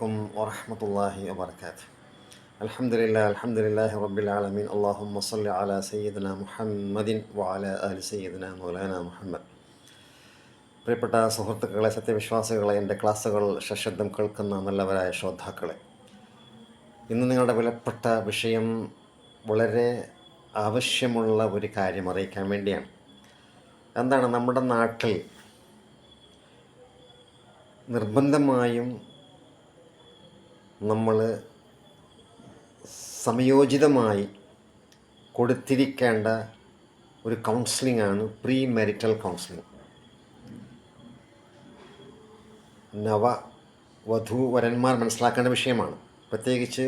عليكم ورحمة الله وبركاته. الحمد لله رب العالمين. اللهم صل على سيدنا محمد وعلى آل سيدنا مولانا മുഹമ്മദ്. പ്രിയപ്പെട്ട സുഹൃത്തുക്കളെ, സത്യവിശ്വാസികളെ, എൻ്റെ ക്ലാസ്സുകൾ സശബ്ദം കേൾക്കുന്ന നല്ലവരായ ശ്രോതാക്കളെ, ഇന്ന് നിങ്ങളുടെ വിലപ്പെട്ട വിഷയം വളരെ ആവശ്യമുള്ള ഒരു കാര്യം അറിയിക്കാൻ വേണ്ടിയാണ്. എന്താണ്, നമ്മുടെ നാട്ടിൽ നിർബന്ധമായും നമ്മൾ സമയോചിതമായി കൊടുത്തിരിക്കേണ്ട ഒരു കൗൺസിലിംഗ് ആണ് പ്രീ മാരിറ്റൽ കൗൺസിലിംഗ്. വധൂവരന്മാർ മനസ്സിലാക്കേണ്ട വിഷയമാണ്, പ്രത്യേകിച്ച്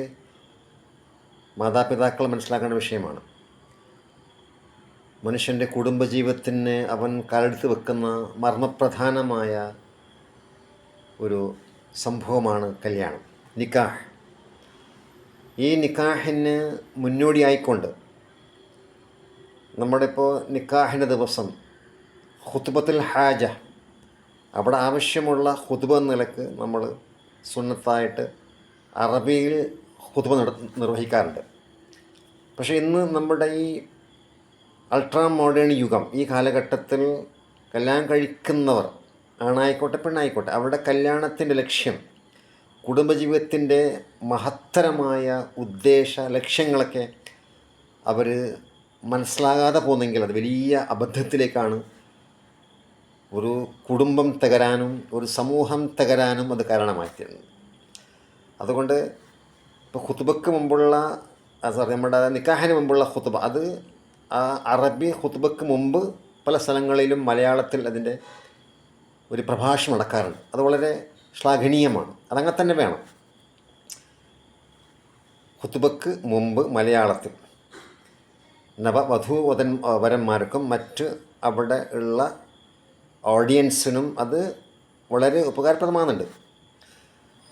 മാതാപിതാക്കൾ മനസ്സിലാക്കേണ്ട വിഷയമാണ്. മനുഷ്യൻ്റെ കുടുംബജീവിതത്തിന് അവൻ കാലെടുത്ത് വെക്കുന്ന മർമ്മപ്രധാനമായ ഒരു സംഭവമാണ് കല്യാണം, നിക്കാഹ്. ഈ നിക്കാഹിന് മുന്നോടിയായിക്കൊണ്ട് നമ്മുടെ ഇപ്പോൾ നിക്കാഹിൻ്റെ ദിവസം ഖുത്ബത്തുൽ ഹാജ, അവിടെ ആവശ്യമുള്ള ഖുത്ബ എന്ന നിലക്ക് നമ്മൾ സുന്നത്തായിട്ട് അറബിയിൽ ഖുത്ബ നിർവഹിക്കാറുണ്ട്. പക്ഷേ ഇന്ന് നമ്മുടെ ഈ അൾട്രാ മോഡേൺ യുഗം, ഈ കാലഘട്ടത്തിൽ കല്യാണം കഴിക്കുന്നവർ ആണായിക്കോട്ടെ പെണ്ണായിക്കോട്ടെ, അവരുടെ കല്യാണത്തിൻ്റെ ലക്ഷ്യം കുടുംബജീവിതത്തിൻ്റെ മഹത്തരമായ ഉദ്ദേശ ലക്ഷ്യങ്ങളൊക്കെ അവർ മനസ്സിലാകാതെ പോകുന്നെങ്കിൽ അത് വലിയ അബദ്ധത്തിലേക്കാണ് ഒരു കുടുംബം തകരാനും ഒരു സമൂഹം തകരാനും അത് കാരണമായിത്തീരുന്നത്. അതുകൊണ്ട് ഇപ്പോൾ ഖുത്ബയ്ക്ക് മുമ്പുള്ള നമ്മുടെ നിക്കാഹിന് മുമ്പുള്ള ഖുത്ബ, അത് ആ അറബി ഖുത്ബയ്ക്ക് മുമ്പ് പല സ്ഥലങ്ങളിലും മലയാളത്തിൽ അതിൻ്റെ ഒരു പ്രഭാഷണം നടക്കാറുണ്ട്. അത് വളരെ ശ്ലാഘനീയമാണ്, അതങ്ങനെ തന്നെ വേണം. ഖുത്ബയ്ക്ക് മുമ്പ് മലയാളത്തിൽ വധൂവരന്മാർക്കും മറ്റ് അവിടെ ഉള്ള ഓഡിയൻസിനും അത് വളരെ ഉപകാരപ്രദമാകുന്നുണ്ട്.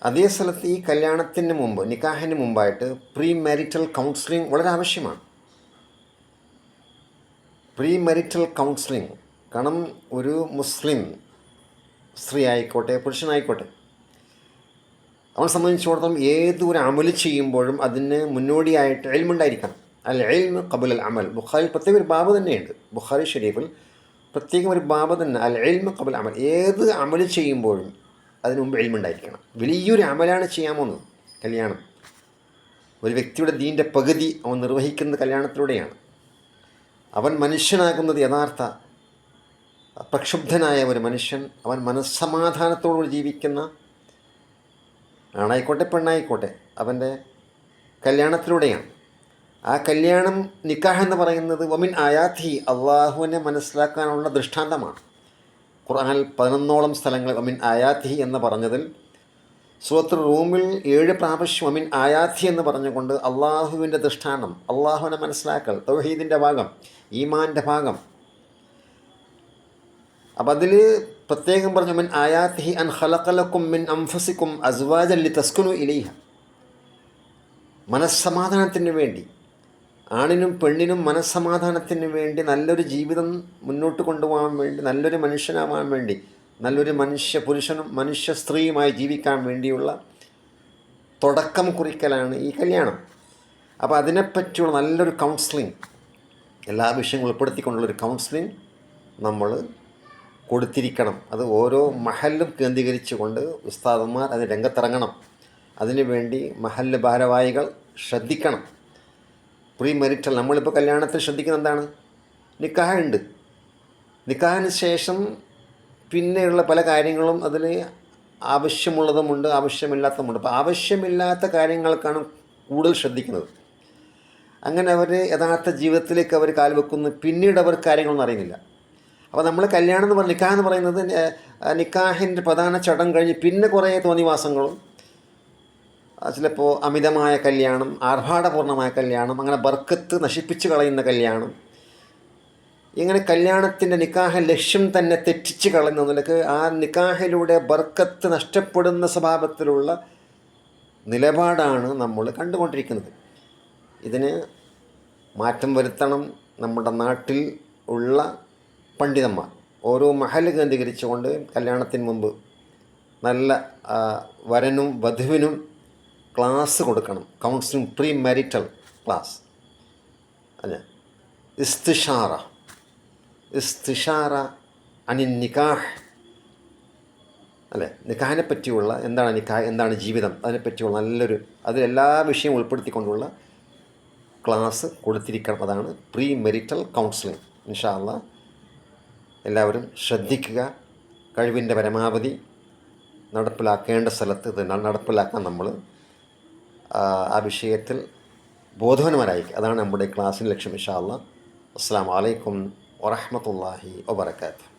അതേ സ്ഥലത്ത് ഈ കല്യാണത്തിന് മുമ്പ്, നിക്കാഹിന് മുമ്പായിട്ട് പ്രീ മാരിറ്റൽ കൗൺസിലിംഗ് വളരെ ആവശ്യമാണ്. പ്രീ മാരിറ്റൽ കൗൺസിലിംഗ്, കാരണം ഒരു മുസ്ലിം സ്ത്രീ ആയിക്കോട്ടെ പുരുഷനായിക്കോട്ടെ, അവനെ സംബന്ധിച്ചിടത്തോളം ഏതൊരു അമല് ചെയ്യുമ്പോഴും അതിന് മുന്നോടിയായിട്ട് ഇൽമുണ്ടായിരിക്കണം. അൽ ഇൽമു ഖബല അൽ അമൽ. ബുഖാരിയിൽ പ്രത്യേക ഒരു ബാബ് തന്നെയുണ്ട്, ബുഖാരി ഷരീഫിൽ പ്രത്യേകം ഒരു ബാബ് തന്നെ, അൽ ഇൽമു ഖബല അമൽ. ഏത് അമല് ചെയ്യുമ്പോഴും അതിന് മുമ്പ് ഇൽമുണ്ടായിരിക്കണം. വലിയൊരു അമലാണ് ചെയ്യാൻ പോകുന്നത് കല്യാണം. ഒരു വ്യക്തിയുടെ ദീൻ്റെ പകുതി അവൻ നിർവഹിക്കുന്നത് കല്യാണത്തിലൂടെയാണ്. അവൻ മനുഷ്യനാകുന്നത് യഥാർത്ഥ പ്രക്ഷുബ്ധനായ ഒരു മനുഷ്യൻ, അവൻ മനസ്സമാധാനത്തോടുകൂടി ജീവിക്കുന്ന ആണായിക്കോട്ടെ പെണ്ണായിക്കോട്ടെ, അവൻ്റെ കല്യാണത്തിലൂടെയാണ്. ആ കല്യാണം, നിക്കാഹ് എന്ന് പറയുന്നത് വമിൻ ആയാത്തി, അള്ളാഹുവിനെ മനസ്സിലാക്കാനുള്ള ദൃഷ്ടാന്തമാണ്. ഖുർആനിൽ 11ഓളം സ്ഥലങ്ങൾ വമിൻ ആയാത്തി എന്ന് പറഞ്ഞതിൽ സൂറത്തുൽ റൂമിൽ 7 പ്രാവശ്യം വമിൻ ആയാത്തി എന്ന് പറഞ്ഞുകൊണ്ട് അള്ളാഹുവിൻ്റെ ദൃഷ്ടാന്തം, അള്ളാഹുവിനെ മനസ്സിലാക്കൽ, തൗഹീദിൻ്റെ ഭാഗം, ഈമാൻ്റെ ഭാഗം. അപ്പം അതിൽ പ്രത്യേകം പറഞ്ഞു മിൻ ആയാത്തിഹി അൻ ഖലഖലക്കും മിൻ അൻഫുസിക്കും അസ്വാജൻ ലിതസ്കുനു ഇലൈഹ. മനസ്സമാധാനത്തിന് വേണ്ടി, ആണിനും പെണ്ണിനും മനസ്സമാധാനത്തിന് വേണ്ടി, നല്ലൊരു ജീവിതം മുന്നോട്ട് കൊണ്ടുപോകാൻ വേണ്ടി, നല്ലൊരു മനുഷ്യനാവാൻ വേണ്ടി, നല്ലൊരു മനുഷ്യ പുരുഷനും മനുഷ്യ സ്ത്രീയുമായി ജീവിക്കാൻ വേണ്ടിയുള്ള തുടക്കം കുറിക്കലാണ് ഈ കല്യാണം. അപ്പോൾ അതിനെപ്പറ്റിയുള്ള നല്ലൊരു കൗൺസിലിംഗ്, എല്ലാ വിഷയങ്ങളും ഉൾപ്പെടുത്തിക്കൊണ്ടുള്ളൊരു കൗൺസിലിംഗ് നമ്മൾ കൊടുത്തിരിക്കണം. അത് ഓരോ മഹല്ലും കേന്ദ്രീകരിച്ചുകൊണ്ട് ഉസ്താദന്മാർ അതിന് രംഗത്തിറങ്ങണം. അതിനുവേണ്ടി മഹല്ല് ഭാരവാഹികൾ ശ്രദ്ധിക്കണം. പ്രീ മെറിറ്റൽ, നമ്മളിപ്പോൾ കല്യാണത്തിൽ ശ്രദ്ധിക്കുന്ന എന്താണ്, നിക്കാഹ് ഉണ്ട്. നിക്കാഹിന് ശേഷം പിന്നെയുള്ള പല കാര്യങ്ങളും അതിൽ ആവശ്യമുള്ളതുമുണ്ട് ആവശ്യമില്ലാത്തതുമുണ്ട്. അപ്പോൾ ആവശ്യമില്ലാത്ത കാര്യങ്ങൾക്കാണ് കൂടുതൽ ശ്രദ്ധിക്കുന്നത്. അങ്ങനെ അവർ യഥാർത്ഥ ജീവിതത്തിലേക്ക് അവർ കാൽവെക്കുന്നു, പിന്നീട് അവർ കാര്യങ്ങളൊന്നും അറിയുന്നില്ല. അപ്പോൾ നമ്മൾ കല്യാണം എന്ന് പറഞ്ഞാൽ, നിക്കാഹ് എന്ന് പറയുന്നത് നിക്കാഹിൻ്റെ പ്രധാന ചടങ്ങ് കഴിഞ്ഞ് പിന്നെ കുറേ തോന്നിവാസങ്ങളും, ചിലപ്പോൾ അമിതമായ കല്യാണം, ആർഭാടപൂർണ്ണമായ കല്യാണം, അങ്ങനെ ബർക്കത്ത് നശിപ്പിച്ച് കളയുന്ന കല്യാണം, ഇങ്ങനെ കല്യാണത്തിൻ്റെ നിക്കാഹ ലക്ഷ്യം തന്നെ തെറ്റിച്ച് കളയുന്ന നിലക്ക് ആ നിക്കാഹിലൂടെ ബർക്കത്ത് നഷ്ടപ്പെടുന്ന സ്വഭാവത്തിലുള്ള നിലപാടാണ് നമ്മൾ കണ്ടുകൊണ്ടിരിക്കുന്നത്. ഇതിന് മാറ്റം വരുത്തണം. നമ്മുടെ നാട്ടിൽ ഉള്ള പണ്ഡിതന്മാർ ഓരോ മഹൽ കേന്ദ്രീകരിച്ചുകൊണ്ട് കല്യാണത്തിന് മുമ്പ് നല്ല വരനും വധുവിനും ക്ലാസ് കൊടുക്കണം. Counselling, pre marital class. അല്ലേ? ഇസ്തിഷാറ അനി നിക്കാഹ്, അല്ലേ? നിക്കാഹിനെ പറ്റിയുള്ള എന്താണ് നിക്കാഹ്, എന്താണ് ജീവിതം, അതിനെപ്പറ്റിയുള്ള നല്ലൊരു അതിലെല്ലാ വിഷയവും ഉൾപ്പെടുത്തിക്കൊണ്ടുള്ള ക്ലാസ് കൊടുത്തിരിക്കണം. അതാണ് പ്രീ മെരിറ്റൽ കൗൺസിലിംഗ്. ഇൻഷാ അല്ലാഹ് എല്ലാവരും ശ്രദ്ധിക്കുക. കഴിവിൻ്റെ പരമാവധി നടപ്പിലാക്കേണ്ട സ്ഥലത്ത് ഇത് നടപ്പിലാക്കാൻ നമ്മൾ ആ വിഷയത്തിൽ ബോധവാന്മാരായിരിക്കും. അതാണ് നമ്മുടെ ക്ലാസ്സിൻ്റെ ലക്ഷ്യം. ഇൻഷാ അല്ലാഹ്. അസ്സലാമു അലൈക്കും വറഹ്മത്തുള്ളാഹി വബറകാതുഹു.